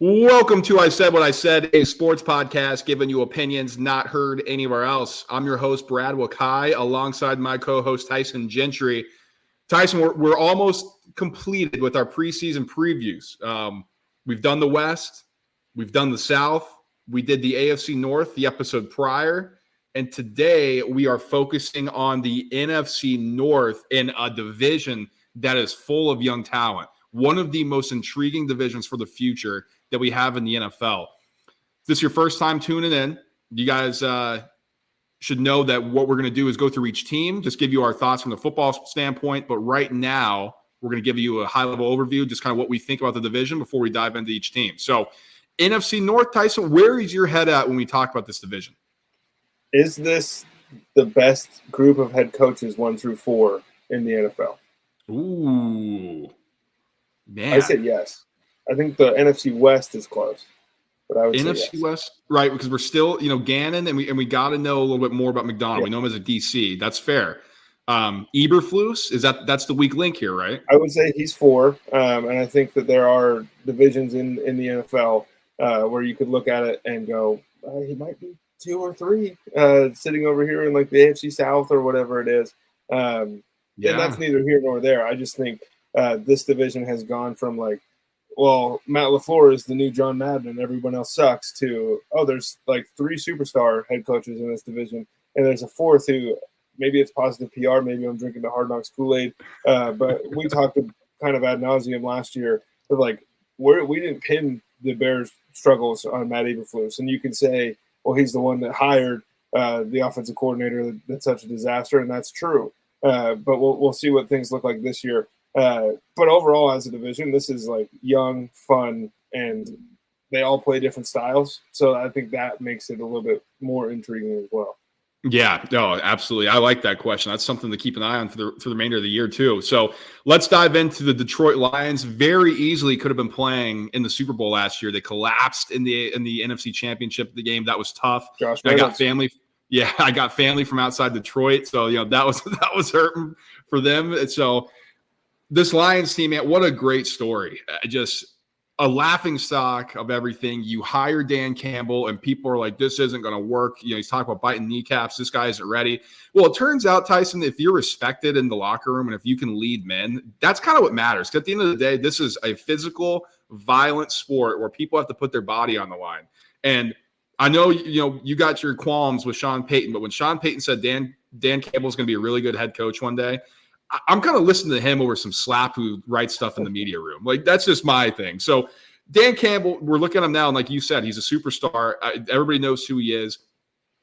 Welcome to I Said What I Said, a sports podcast giving you opinions not heard anywhere else. I'm your host, Brad Wakai, alongside my co-host, Tyson Gentry. Tyson, we're almost completed with our preseason previews. We've done the West. We've done the South. We did the AFC North, the episode prior. And today we are focusing on the NFC North in a division that is full of young talent. One of the most intriguing divisions for the future that we have in the NFL. If this is your first time tuning in, you guys should know that what we're going to do is go through each team, just give you our thoughts from the football standpoint. But right now, we're going to give you a high-level overview, just kind of what we think about the division before we dive into each team. So, NFC North, Tyson, where is your head at when we talk about this division? Is this the best group of head coaches 1 through 4 in the NFL? Ooh. Man. I said yes. I think the NFC West is close, but I would say NFC yes. West, right? Because we're still, Gannon, and we got to know a little bit more about McDonald. Yeah. We know him as a DC. That's fair. Eberflus, that's the weak link here, right? I would say he's 4, and I think that there are divisions in the NFL where you could look at it and go, he might be 2 or 3, sitting over here in like the AFC South or whatever it is. And that's neither here nor there. I just think this division has gone from like, well, Matt LaFleur is the new John Madden and everyone else sucks, to, there's like 3 superstar head coaches in this division, and there's a 4th who maybe it's positive PR, maybe I'm drinking the Hard Knocks Kool-Aid, but we talked kind of ad nauseum last year of like we didn't pin the Bears' struggles on Matt Eberflus, and you can say, well, he's the one that hired the offensive coordinator that's such a disaster, and that's true. But we'll see what things look like this year. But overall, as a division, this is like young, fun, and they all play different styles. So I think that makes it a little bit more intriguing as well. Yeah, no, absolutely. I like that question. That's something to keep an eye on for the remainder of the year too. So let's dive into the Detroit Lions. Very easily could have been playing in the Super Bowl last year. They collapsed in the NFC Championship. The game that was tough. I got family. Yeah, I got family from outside Detroit, so that was hurting for them. And so this Lions team, man, what a great story. Just a laughing stock of everything. You hire Dan Campbell, and people are like, this isn't going to work. He's talking about biting kneecaps. This guy isn't ready. Well, it turns out, Tyson, if you're respected in the locker room and if you can lead men, that's kind of what matters. At the end of the day, this is a physical, violent sport where people have to put their body on the line. And I know, you got your qualms with Sean Payton, but when Sean Payton said Dan Campbell is going to be a really good head coach one day, I'm kind of listening to him over some slap who writes stuff in the media room. Like, that's just my thing. So Dan Campbell, we're looking at him now, and like you said, he's a superstar. Everybody knows who he is.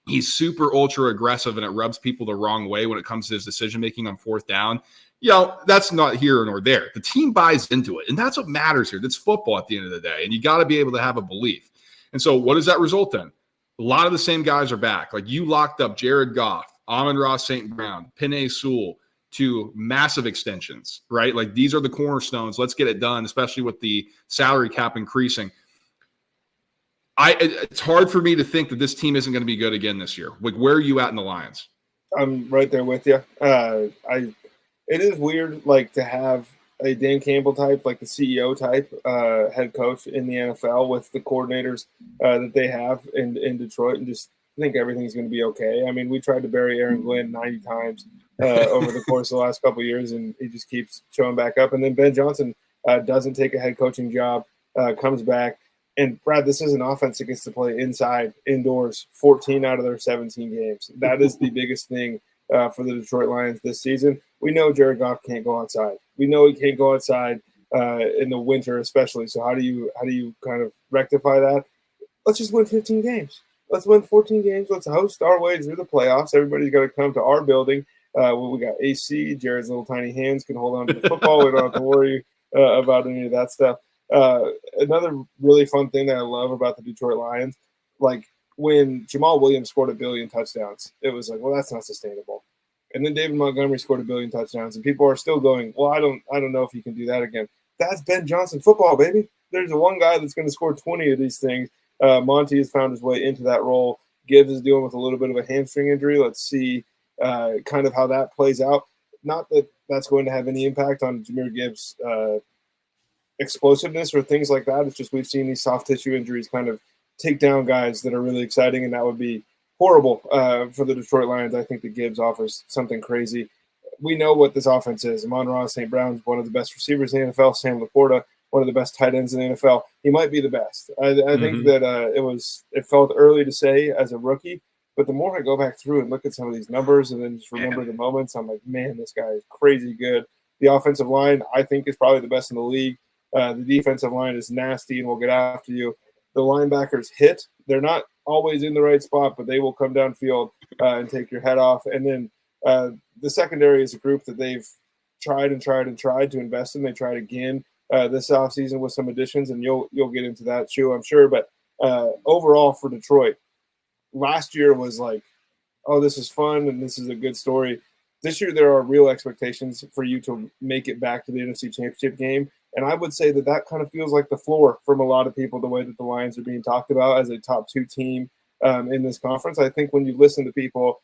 He's super ultra aggressive, and it rubs people the wrong way when it comes to his decision-making on 4th down. That's not here nor there. The team buys into it, and that's what matters here. That's football at the end of the day, and you got to be able to have a belief. And so what does that result in? A lot of the same guys are back. Like, you locked up Jared Goff, Amon-Ra St. Brown, Penei Sewell, to massive extensions, right? Like, these are the cornerstones. Let's get it done, especially with the salary cap increasing. It's hard for me to think that this team isn't going to be good again this year. Like, where are you at in the Lions? I'm right there with you. It is weird, like, to have a Dan Campbell type, like the CEO type head coach in the NFL with the coordinators that they have in Detroit, and just think everything's going to be okay. I mean, we tried to bury Aaron Glenn 90 times over the course of the last couple of years, and he just keeps showing back up. And then Ben Johnson doesn't take a head coaching job, comes back. And, Brad, this is an offense that gets to play inside, indoors, 14 out of their 17 games. That is the biggest thing for the Detroit Lions this season. We know Jared Goff can't go outside. We know he can't go outside in the winter especially. So how do you kind of rectify that? Let's just win 15 games. Let's win 14 games. Let's host our way through the playoffs. Everybody's got to come to our building. We got AC. Jared's little tiny hands can hold on to the football. We don't have to worry about any of that stuff. Another really fun thing that I love about the Detroit Lions, like when Jamal Williams scored 1 billion touchdowns, it was like, well, that's not sustainable. And then David Montgomery scored 1 billion touchdowns, and people are still going, well, I don't know if he can do that again. That's Ben Johnson football, baby. There's the one guy that's going to score 20 of these things. Monty has found his way into that role. Gibbs is dealing with a little bit of a hamstring injury. Let's see kind of how that plays out. Not that that's going to have any impact on Jahmyr Gibbs' explosiveness or things like that. It's just we've seen these soft tissue injuries kind of take down guys that are really exciting, and that would be horrible for the Detroit Lions. I think that Gibbs offers something crazy. We know what this offense is. Amon-Ra St. Brown's one of the best receivers in the NFL. Sam Laporta, one of the best tight ends in the NFL. He might be the best. I think that it felt early to say as a rookie, but the more I go back through and look at some of these numbers and then just remember the moments, I'm like, man, this guy is crazy good. The offensive line, I think, is probably the best in the league. The defensive line is nasty and will get after you. The linebackers hit. They're not always in the right spot, but they will come downfield and take your head off. And then the secondary is a group that they've tried to invest in. They tried again this offseason with some additions, and you'll get into that too, I'm sure. But overall for Detroit, last year was like, oh, this is fun and this is a good story. This year there are real expectations for you to make it back to the NFC Championship game. And I would say that kind of feels like the floor from a lot of people, the way that the Lions are being talked about as a top 2 team in this conference. I think when you listen to people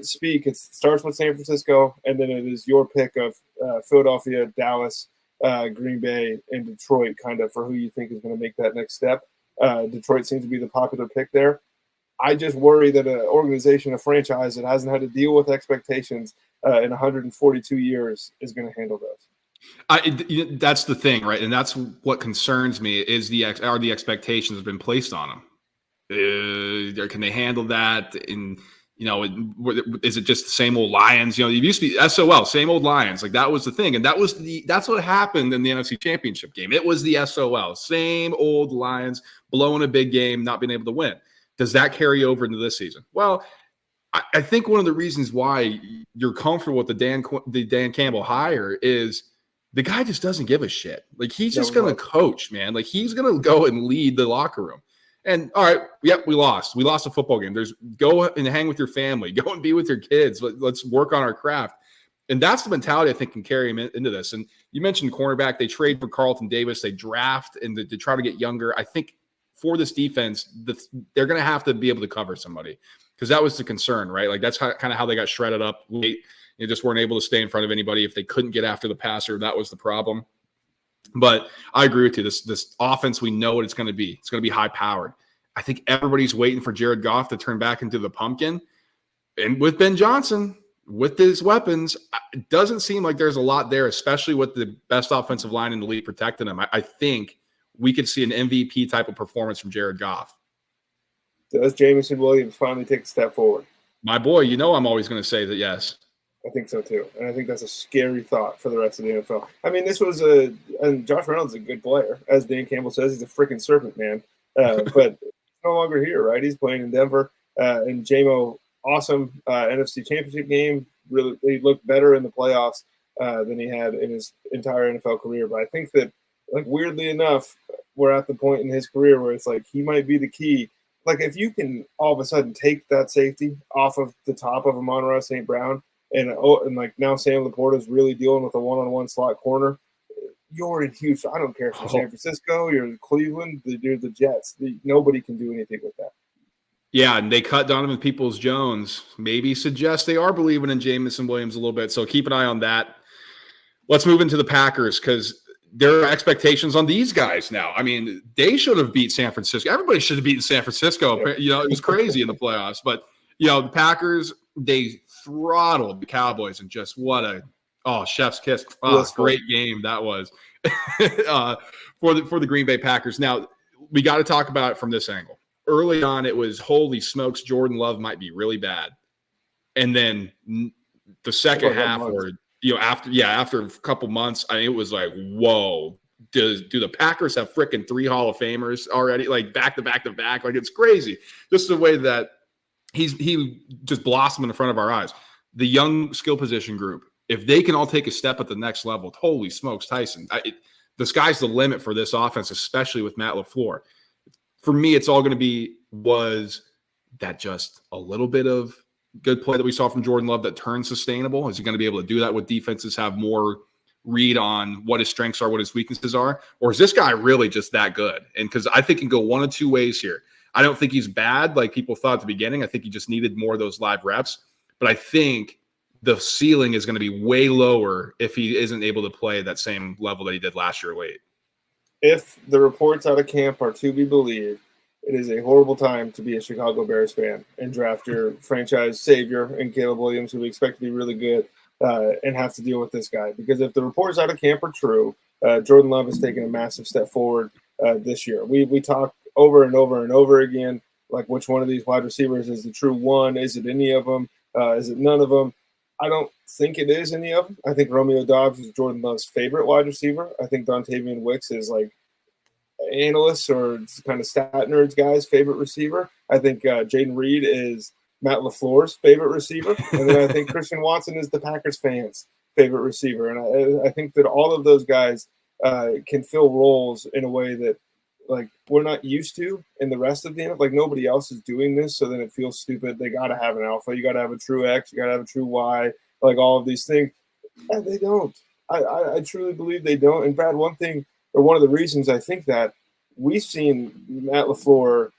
speak, it starts with San Francisco, and then it is your pick of Philadelphia, Dallas, Green Bay, and Detroit kind of for who you think is going to make that next step. Detroit seems to be the popular pick there. I just worry that an organization, a franchise that hasn't had to deal with expectations in 142 years is going to handle those. That's the thing, right? And that's what concerns me is the expectations have been placed on them. Can they handle that? And, is it just the same old Lions? It used to be SOL, same old Lions. Like that was the thing. And that's what happened in the NFC Championship game. It was the SOL, same old Lions blowing a big game, not being able to win. Does that carry over into this season? Well, I think one of the reasons why you're comfortable with the Dan Campbell hire is the guy just doesn't give a shit. Like he's just going to coach, man. Like he's going to go and lead the locker room. And all right, yep, we lost. We lost a football game. Go and hang with your family. Go and be with your kids. Let's work on our craft. And that's the mentality I think can carry him into this. And you mentioned cornerback. They trade for Carlton Davis. They draft and to try to get younger. I think for this defense, they're going to have to be able to cover somebody because that was the concern, right? Like that's kind of how they got shredded up late. They just weren't able to stay in front of anybody. If they couldn't get after the passer, that was the problem. But I agree with you. This offense, we know what it's going to be. It's going to be high-powered. I think everybody's waiting for Jared Goff to turn back into the pumpkin. And with Ben Johnson, with his weapons, it doesn't seem like there's a lot there, especially with the best offensive line in the league protecting him. I think we could see an MVP type of performance from Jared Goff. Does Jameson Williams finally take a step forward? My boy, I'm always going to say that yes. I think so too. And I think that's a scary thought for the rest of the NFL. I mean, and Josh Reynolds is a good player. As Dan Campbell says, he's a freaking serpent, man. But he's no longer here, right? He's playing in Denver. And JMO, awesome NFC Championship game. Really, he looked better in the playoffs than he had in his entire NFL career. But I think that, like, weirdly enough, we're at the point in his career where it's like he might be the key. Like, if you can all of a sudden take that safety off of the top of Amon-Ra St. Brown, and like now Sam Laporta is really dealing with a one-on-one slot corner, you're in huge. I don't care if you're San Francisco, you're Cleveland, you're the Jets. Nobody can do anything with that. Yeah, and they cut Donovan Peoples-Jones. Maybe suggest they are believing in Jameson Williams a little bit. So keep an eye on that. Let's move into the Packers because there are expectations on these guys now. I mean, they should have beat San Francisco. Everybody should have beaten San Francisco. It was crazy in the playoffs. But, the Packers, they throttled the Cowboys and just chef's kiss. Great game that was for the Green Bay Packers. Now, we got to talk about it from this angle. Early on, it was, holy smokes, Jordan Love might be really bad. And then the second half after a couple months, it was like, whoa, do the Packers have freaking 3 Hall of Famers already? Like back to back to back. Like it's crazy. Just the way that he just blossomed in front of our eyes. The young skill position group, if they can all take a step at the next level, holy smokes, Tyson. The sky's the limit for this offense, especially with Matt LaFleur. For me, it's all going to be, was that just a little bit of good play that we saw from Jordan Love that turned sustainable? Is he going to be able to do that with defenses have more read on what his strengths are, what his weaknesses are? Or is this guy really just that good? And because I think he can go one of two ways here. I don't think he's bad like people thought at the beginning. I think he just needed more of those live reps. But I think the ceiling is going to be way lower if he isn't able to play at that same level that he did last year late. if the reports out of camp are to be believed, it is a horrible time to be a Chicago Bears fan and draft your franchise savior in Caleb Williams, who we expect to be really good, and have to deal with this guy. Because if the reports out of camp are true, Jordan Love has taken a massive step forward this year. We talk over and over and over again, like which one of these wide receivers is the true one? Is it any of them? Is it none of them? I don't think it is any of them. I think Romeo Doubs is Jordan Love's favorite wide receiver. I think Dontavian Wicks is like analysts or kind of stat nerds guys' favorite receiver. I think Jaden Reed is Matt LaFleur's favorite receiver. And then I think Christian Watson is the Packers fans' favorite receiver. And I think that all of those guys can fill roles in a way that like we're not used to in the rest of the NFL. Like nobody else is doing this, so then it feels stupid. They got to have an alpha. You got to have a true X. You got to have a true Y. Like all of these things. And they don't. I truly believe they don't. And Brad, one thing or one of the reasons I think that we've seen Matt LaFleur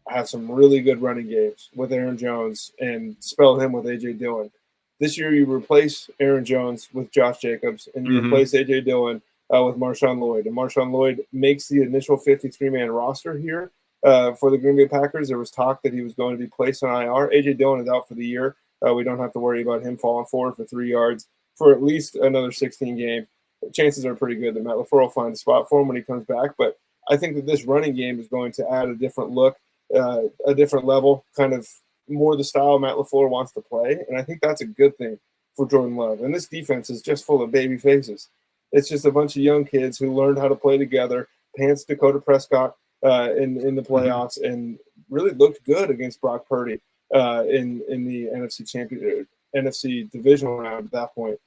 have some really good running games with Aaron Jones and spell him with A.J. Dillon. This year you replace Aaron Jones with Josh Jacobs and you replace A.J. Dillon with Marshawn Lloyd. And Marshawn Lloyd makes the initial 53-man roster here for the Green Bay Packers. There was talk that he was going to be placed on IR. A.J. Dillon is out for the year. We don't have to worry about him falling forward for 3 yards for at least another 16 games. Chances are pretty good that Matt LaFleur will find a spot for him when he comes back. But I think that this running game is going to add a different look, a different level, kind of more the style Matt LaFleur wants to play. And I think that's a good thing for Jordan Love. And this defense is just full of baby faces. It's just a bunch of young kids who learned how to play together, pants Dakota Prescott in the playoffs, and really looked good against Brock Purdy in the NFC divisional round at that point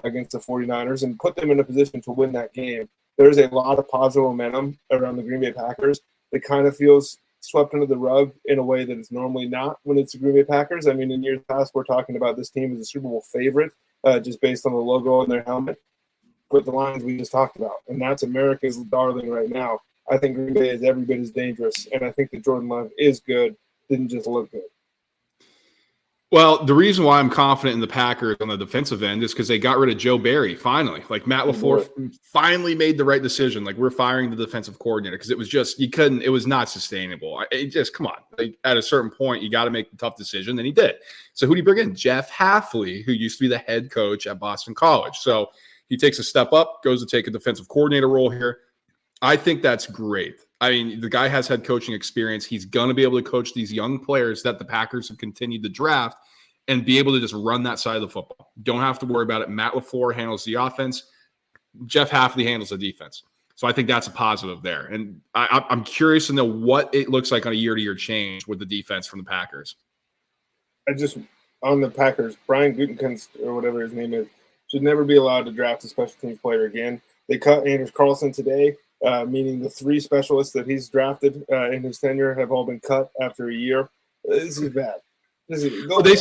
against the 49ers and put them in a position to win that game. There's a lot of positive momentum around the Green Bay Packers that kind of feels swept under the rug in a way that it's normally not when it's the Green Bay Packers. I mean, in years past, we're talking about this team as a Super Bowl favorite just based on the logo on their helmet. But the lines we just talked about, and that's America's darling right now. I think Green Bay is every bit as dangerous, and I think that Jordan Love is good, didn't just look good. Well, the reason why I'm confident in the Packers on the defensive end is because they got rid of Joe Barry finally. Like Matt LaFleur finally made the right decision. Like we're firing the defensive coordinator because it was just it was not sustainable. Come on. Like, at a certain point, you got to make the tough decision, and he did. So who do you bring in? Jeff Hafley, who used to be the head coach at Boston College. So he takes a step up, goes to take a defensive coordinator role here. I think that's great. I mean, the guy has head coaching experience. He's going to be able to coach these young players that the Packers have continued to draft and be able to just run that side of the football. Don't have to worry about it. Matt LaFleur handles the offense. Jeff Hafley handles the defense. So I think that's a positive there. And I'm curious to know what it looks like on a year-to-year change with the defense from the Packers. On the Packers, Brian Gutekunst, or whatever his name is, should never be allowed to draft a special teams player again. They cut Anders Carlson today, meaning the 3 specialists that he's drafted in his tenure have all been cut after a year. This is bad. They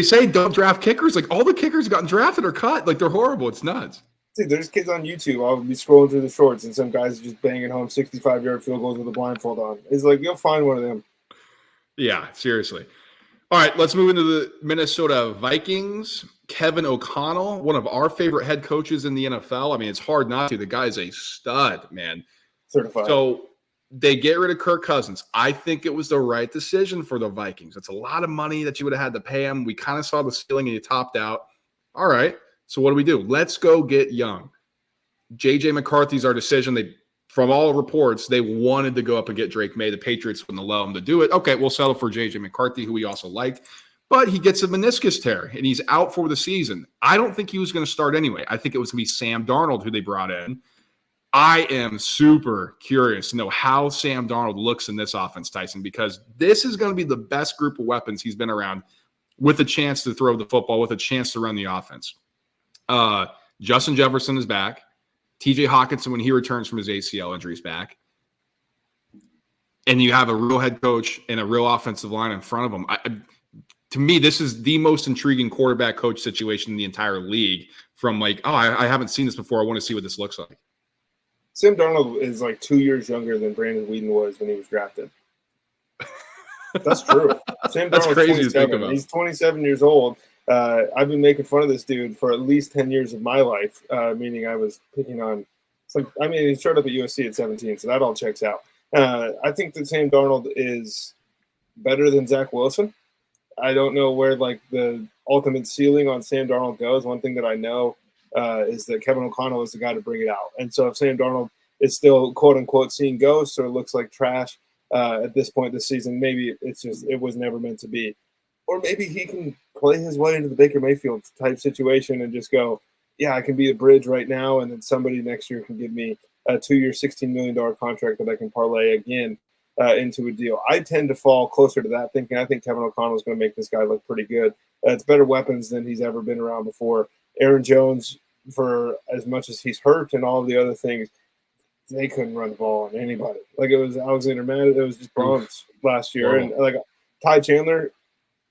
say don't draft kickers. Like all the kickers gotten drafted or cut. Like they're horrible. It's nuts. Dude, there's kids on YouTube. I'll be scrolling through the shorts and some guys are just banging home 65-yard field goals with a blindfold on. It's like, you'll find one of them. Yeah, seriously. All right, let's move into the Minnesota Vikings. Kevin O'Connell, one of our favorite head coaches in the NFL. I mean, it's hard not to. The guy's a stud, man. Certified. So they get rid of Kirk Cousins. I think it was the right decision for the Vikings. It's a lot of money that you would have had to pay him. We kind of saw the ceiling and you topped out. All right, so what do? Let's go get young. J.J. McCarthy's our decision. From all reports, they wanted to go up and get Drake May. The Patriots wouldn't allow him to do it. Okay, we'll settle for J.J. McCarthy, who we also liked. But he gets a meniscus tear, and he's out for the season. I don't think he was going to start anyway. I think it was going to be Sam Darnold who they brought in. I am super curious to know how Sam Darnold looks in this offense, Tyson, because this is going to be the best group of weapons he's been around with a chance to throw the football, with a chance to run the offense. Justin Jefferson is back. TJ Hawkinson, when he returns from his ACL injury, is back. And you have a real head coach and a real offensive line in front of him. To me, this is the most intriguing quarterback coach situation in the entire league from I haven't seen this before. I want to see what this looks like. Sam Darnold is like 2 years younger than Brandon Weeden was when he was drafted. That's true. Sam That's Darnold's crazy 27. to think about. He's 27 years old. I've been making fun of this dude for at least 10 years of my life, meaning I was picking on It's like, I mean, he showed up at USC at 17, so that all checks out. I think that Sam Darnold is better than Zach Wilson. I don't know where like the ultimate ceiling on Sam Darnold goes. One thing that I know is that Kevin O'Connell is the guy to bring it out. And so if Sam Darnold is still quote unquote seeing ghosts or looks like trash at this point this season, maybe it was never meant to be. Or maybe he can play his way into the Baker Mayfield type situation and just go, yeah, I can be a bridge right now, and then somebody next year can give me a 2-year, $16 million contract that I can parlay again into a deal. I tend to fall closer to that thinking. I think Kevin O'Connell is going to make this guy look pretty good. It's better weapons than he's ever been around before. Aaron Jones, for as much as he's hurt and all of the other things, they couldn't run the ball on anybody. Like it was Alexander Madden, it was just bones last year. And like Ty Chandler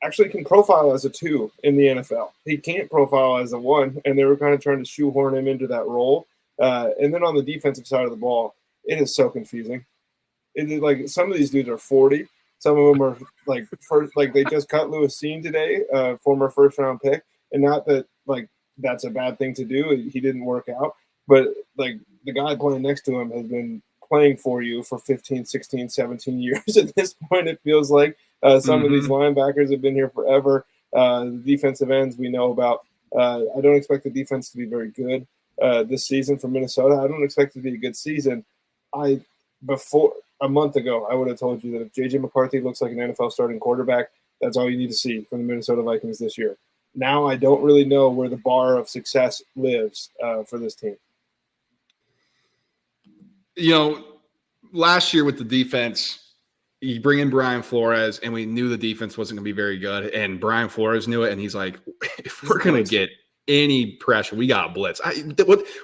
actually can profile as a 2 in the NFL. He can't profile as a 1, and they were kind of trying to shoehorn him into that role. And then on the defensive side of the ball, it is so confusing. It is like some of these dudes are 40. Some of them are like they just cut Lewis Cine today, former first-round pick. And not that like that's a bad thing to do. He didn't work out. But like the guy playing next to him has been playing for you for 15, 16, 17 years at this point, it feels like. Some of these linebackers have been here forever. The defensive ends we know about. I don't expect the defense to be very good this season for Minnesota. I don't expect it to be a good season. Before a month ago, I would have told you that if J.J. McCarthy looks like an NFL starting quarterback, that's all you need to see from the Minnesota Vikings this year. Now I don't really know where the bar of success lives for this team. You know, last year with the defense, you bring in Brian Flores, and we knew the defense wasn't going to be very good. And Brian Flores knew it, and he's like, if we're going to get any pressure, we got to blitz.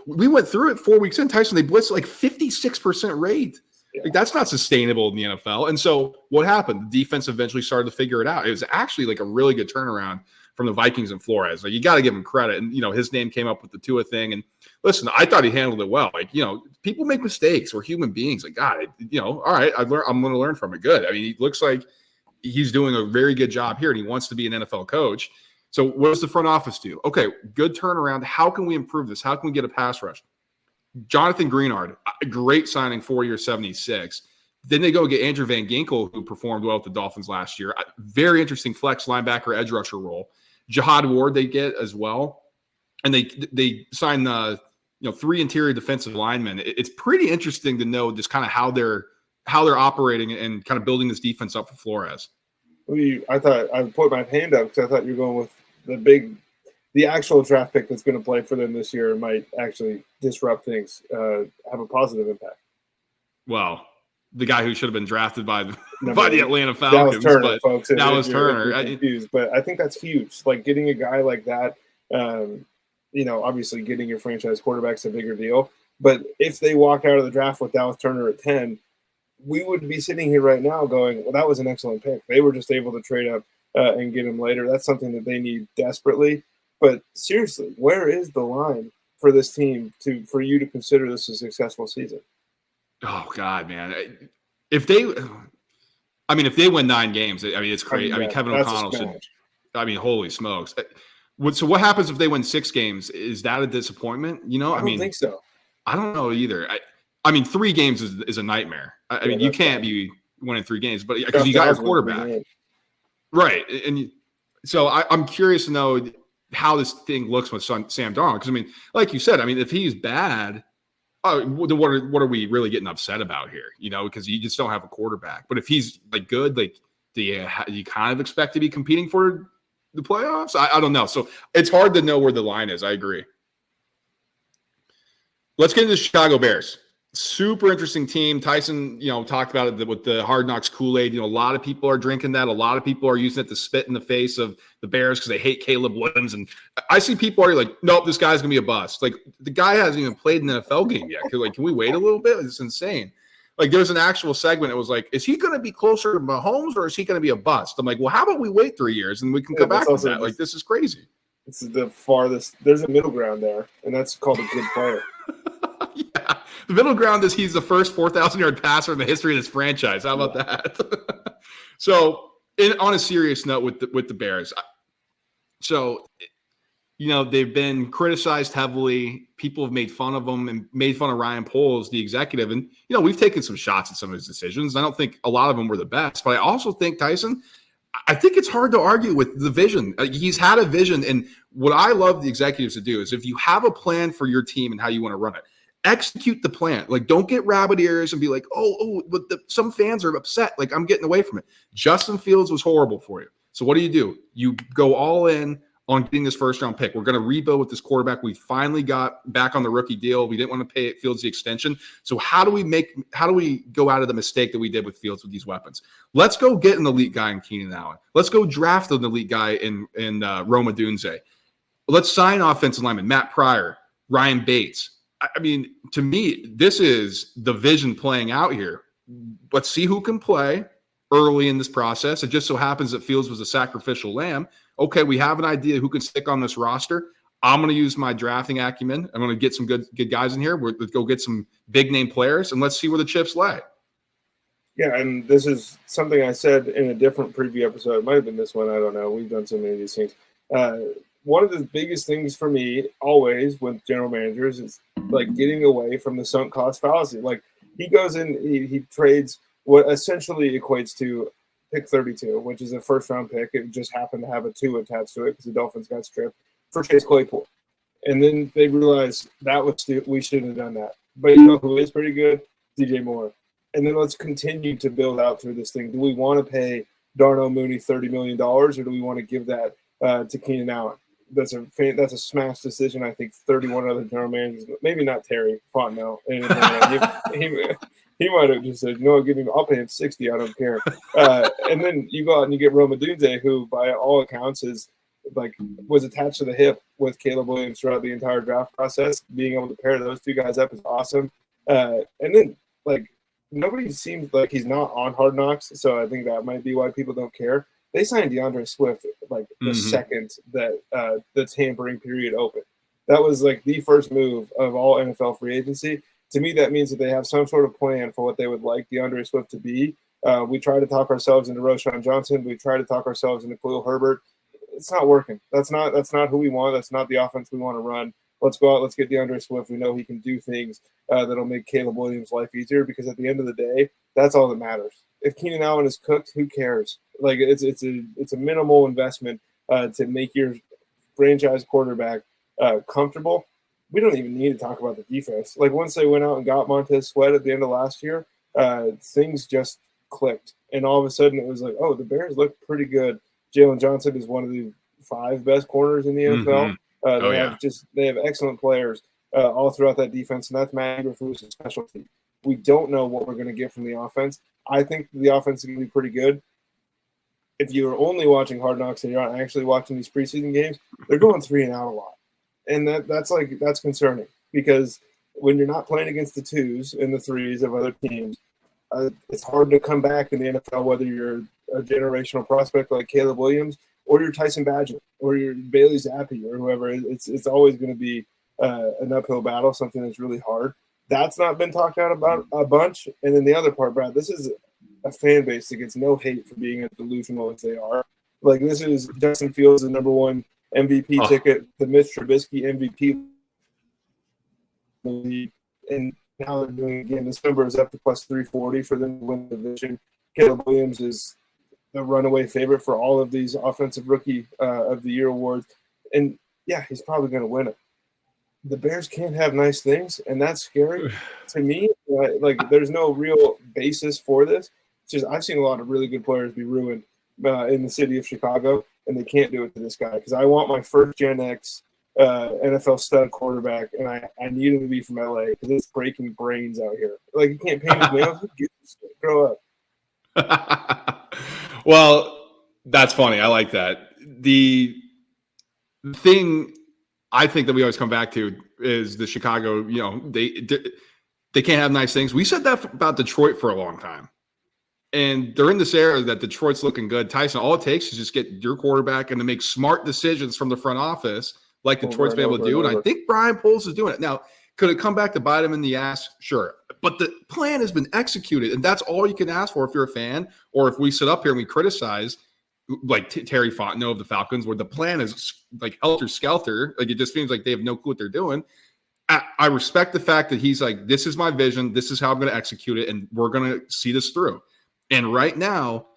We went through it 4 weeks in. Tyson, they blitzed like 56% rate. Yeah. Like, that's not sustainable in the NFL. And so what happened? The defense eventually started to figure it out. It was actually like a really good turnaround from the Vikings and Flores. Like, you got to give him credit. And, you know, his name came up with the Tua thing. And listen, I thought he handled it well. Like, you know, people make mistakes. We're human beings. Like, God, you know, all right, I'm going to learn from it. Good. I mean, he looks like he's doing a very good job here, and he wants to be an NFL coach. So what does the front office do? Okay, good turnaround. How can we improve this? How can we get a pass rush? Jonathan Greenard, a great signing, 4-year, 76. Then they go get Andrew Van Ginkel, who performed well with the Dolphins last year. Very interesting flex linebacker, edge rusher role. Jihad Ward they get as well. And they sign 3 interior defensive linemen. It's pretty interesting to know just kind of how they're operating and kind of building this defense up for Flores. I thought I put my hand up because I thought you were going with the actual draft pick that's going to play for them this year might actually disrupt things, have a positive impact. Well, the guy who should have been drafted by the Atlanta Falcons. That was Turner, folks. That was Turner. Confused, but I think that's huge. Like getting a guy like that, obviously getting your franchise quarterback's a bigger deal. But if they walk out of the draft with Dallas Turner at 10, we would be sitting here right now going, well, that was an excellent pick. They were just able to trade up and get him later. That's something that they need desperately. But seriously, where is the line for this team for you to consider this a successful season? Oh God, man! If they win 9 games, it's crazy. Kevin O'Connell should. Holy smokes! So what happens if they win 6 games? Is that a disappointment? You know, I don't think so. I don't know either. 3 games is a nightmare. You can't be winning 3 games, but because you got your quarterback, right? And so I'm curious to know how this thing looks with Sam Darnold. Because like you said, if he's bad. What are we really getting upset about here? You know, because you just don't have a quarterback. But if he's good, do you kind of expect to be competing for the playoffs? I don't know. So it's hard to know where the line is. I agree. Let's get into the Chicago Bears. Super interesting team. Tyson, talked about it with the Hard Knocks Kool-Aid. A lot of people are drinking that. A lot of people are using it to spit in the face of the Bears because they hate Caleb Williams. And I see people already like, nope, this guy's going to be a bust. Like, the guy hasn't even played an NFL game yet. Can we wait a little bit? It's insane. Like, there's an actual segment. It was like, is he going to be closer to Mahomes or is he going to be a bust? I'm like, well, how about we wait 3 years and we can come back to that? Like, this is crazy. This is the farthest. There's a middle ground there, and that's called a good player. Yeah. The middle ground is he's the first 4,000-yard passer in the history of this franchise. How about that? So, on a serious note with the Bears, so they've been criticized heavily. People have made fun of them and made fun of Ryan Poles, the executive. And, we've taken some shots at some of his decisions. I don't think a lot of them were the best, but I also think, Tyson, I think it's hard to argue with the vision. He's had a vision. And what I love the executives to do is if you have a plan for your team and how you want to run it, execute the plan. Like, don't get rabbit ears and be like, but some fans are upset. Like, I'm getting away from it. Justin Fields was horrible for you. So what do? You go all in on getting this first-round pick. We're going to rebuild with this quarterback. We finally got back on the rookie deal. We didn't want to pay Fields the extension. So how do we go out of the mistake that we did with Fields with these weapons? Let's go get an elite guy in Keenan Allen. Let's go draft an elite guy in Roma Dunze. Let's sign offensive lineman Matt Pryor, Ryan Bates. I mean, to me, this is the vision playing out here. Let's see who can play early in this process. It just so happens that Fields was a sacrificial lamb. Okay, we have an idea who can stick on this roster. I'm going to use my drafting acumen. I'm going to get some good guys in here. Let's go get some big name players, and let's see where the chips lay. Yeah, and this is something I said in a different preview episode. It might have been this one. I don't know. We've done so many of these things. One of the biggest things for me always with general managers is like getting away from the sunk cost fallacy. Like he goes in, he trades what essentially equates to pick 32, which is a first-round pick. It just happened to have a 2 attached to it because the Dolphins got stripped for Chase Claypool. And then they realized we shouldn't have done that. But you know who is pretty good? DJ Moore. And then let's continue to build out through this thing. Do we want to pay Darnell Mooney $30 million, or do we want to give that to Keenan Allen? That's a smash decision. I think 31 other general managers, maybe not Terry Fontenot. He might have just said, "No, I'll pay him 60. I don't care." And then you go out and you get Roma Dunze, who, by all accounts, was attached to the hip with Caleb Williams throughout the entire draft process. Being able to pair those two guys up is awesome. And then nobody seems like he's not on Hard Knocks, so I think that might be why people don't care. They signed DeAndre Swift the second that the tampering period opened. That was the first move of all NFL free agency. To me, that means that they have some sort of plan for what they would like DeAndre Swift to be. We try to talk ourselves into Roshan Johnson. We try to talk ourselves into Khalil Herbert. It's not working. That's not who we want. That's not the offense we want to run. Let's go out. Let's get DeAndre Swift. We know he can do things that'll make Caleb Williams' life easier, because at the end of the day, that's all that matters. If Keenan Allen is cooked, who cares? It's a minimal investment to make your franchise quarterback comfortable. We don't even need to talk about the defense. Once they went out and got Montez Sweat at the end of last year, things just clicked. And all of a sudden it was the Bears look pretty good. Jalen Johnson is one of the 5 best corners in the NFL. They have excellent players all throughout that defense, and that's Matt Eberflus's specialty. We don't know what we're going to get from the offense. I think the offense is going to be pretty good. If you're only watching Hard Knocks and you're not actually watching these preseason games, they're going 3 and out a lot. And that's concerning, because when you're not playing against the 2s and the 3s of other teams, it's hard to come back in the NFL, whether you're a generational prospect like Caleb Williams or you're Tyson Badgett or you're Bailey Zappi or whoever. It's always going to be an uphill battle, something that's really hard. That's not been talked about a bunch. And then the other part, Brad, this is a fan base that gets no hate for being as delusional as they are. This is Justin Fields, the number 1 MVP ticket, the Mitch Trubisky MVP. And now they're doing it again. This number is up to plus 340 for them to win the division. Caleb Williams is the runaway favorite for all of these Offensive Rookie of the Year awards. And, yeah, he's probably going to win it. The Bears can't have nice things, and that's scary to me. There's no real basis for this. It's just I've seen a lot of really good players be ruined in the city of Chicago, and they can't do it to this guy, because I want my first Gen X NFL stud quarterback, and I need him to be from LA, because it's breaking brains out here. You can't paint his nails. Grow up. Well, that's funny. I like that. The thing I think that we always come back to is the Chicago, they can't have nice things. We said that about Detroit for a long time. And they're in this era that Detroit's looking good. Tyson, all it takes is just get your quarterback and to make smart decisions from the front office, like Detroit's been able to do. And I think Brian Poles is doing it. Now, could it come back to bite him in the ass? Sure. But the plan has been executed, and that's all you can ask for if you're a fan, or if we sit up here and we criticize. like Terry Fontenot of the Falcons, where the plan is like helter-skelter. Like, it just seems like they have no clue what they're doing. I respect the fact that he's like, this is my vision. This is how I'm going to execute it. And we're going to see this through. And right now,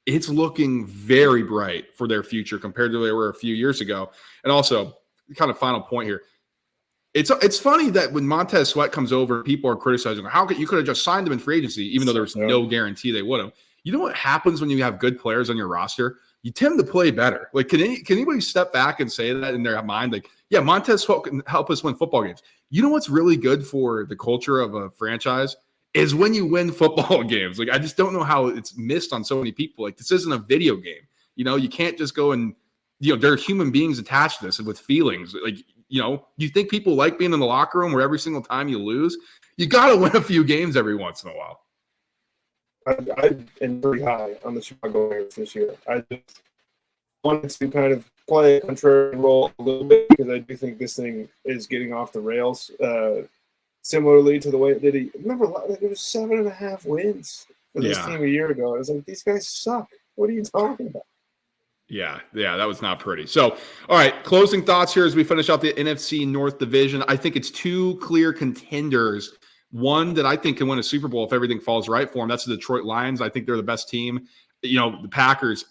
it's looking very bright for their future compared to where they were a few years ago. And also, kind of final point here. It's funny that when Montez Sweat comes over, people are criticizing, how could you could have just signed him in free agency, even though there's no guarantee they would have. You know what happens when you have good players on your roster? You tend to play better. Like, can anybody step back and say that in their mind? Like, yeah, Montez Sweat can help us win football games. You know what's really good for the culture of a franchise is when you win football games. Like, I just don't know how it's missed on so many people. Like, this isn't a video game. You know, you can't just go and, there are human beings attached to this and with feelings. Like, you think people like being in the locker room where every single time you lose, you got to win a few games every once in a while. I am pretty high on the Chicago Bears this year. I just wanted to kind of play a contrarian role a little bit because I do think this thing is getting off the rails. Similarly to the way it did. Remember, it was 7.5 wins for this team a year ago. I was like, these guys suck. What are you talking about? Yeah, that was not pretty. So, all right, closing thoughts here as we finish out the NFC North division. I think it's two clear contenders. One that I think can win a Super Bowl if everything falls right for them. That's the Detroit Lions. I think they're the best team. The Packers,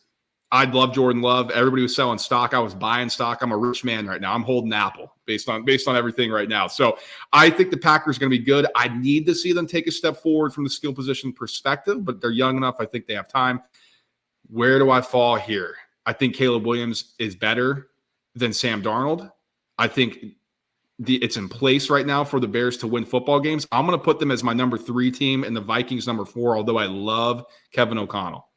I'd love Jordan Love. Everybody was selling stock. I was buying stock. I'm a rich man right now. I'm holding Apple based on everything right now. So I think the Packers are going to be good. I need to see them take a step forward from the skill position perspective, but they're young enough. I think they have time. Where do I fall here? I think Caleb Williams is better than Sam Darnold. I think it's in place right now for the Bears to win football games. I'm going to put them as my number 3 team and the Vikings number 4, although I love Kevin O'Connell.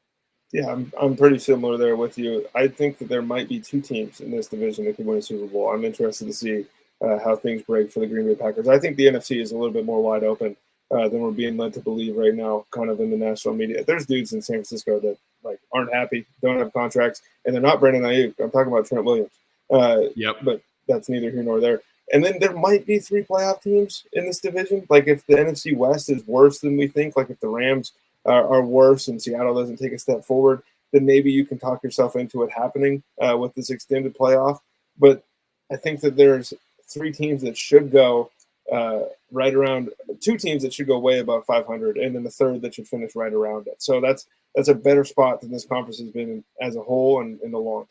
Yeah, I'm pretty similar there with you. I think that there might be 2 teams in this division that could win a Super Bowl. I'm interested to see how things break for the Green Bay Packers. I think the NFC is a little bit more wide open than we're being led to believe right now, kind of in the national media. There's dudes in San Francisco that aren't happy, don't have contracts, and they're not Brandon Ayuk. I'm talking about Trent Williams. But that's neither here nor there. And then there might be 3 playoff teams in this division. Like, if the NFC West is worse than we think, like if the Rams are worse and Seattle doesn't take a step forward, then maybe you can talk yourself into it happening with this extended playoff. But I think that there's 3 teams that should go right around – 2 teams that should go way above 500, and then the third that should finish right around it. So that's a better spot than this conference has been in, as a whole and in a long time.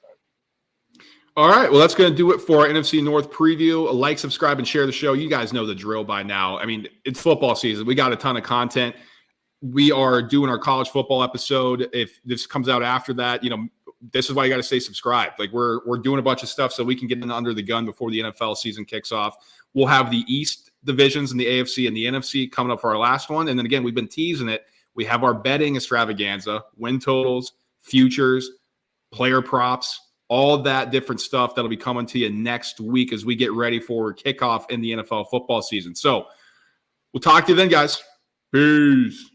All right, well, that's going to do it for our NFC North preview. Like, subscribe, and share the show. You guys know the drill by now. I mean, it's football season. We got a ton of content. We are doing our college football episode. If this comes out after that, this is why you got to stay subscribed. Like, we're doing a bunch of stuff so we can get in under the gun before the NFL season kicks off. We'll have the East divisions and the AFC and the NFC coming up for our last one. And then again, we've been teasing it. We have our betting extravaganza, win totals, futures, player props, all that different stuff that'll be coming to you next week as we get ready for kickoff in the NFL football season. So we'll talk to you then, guys. Peace.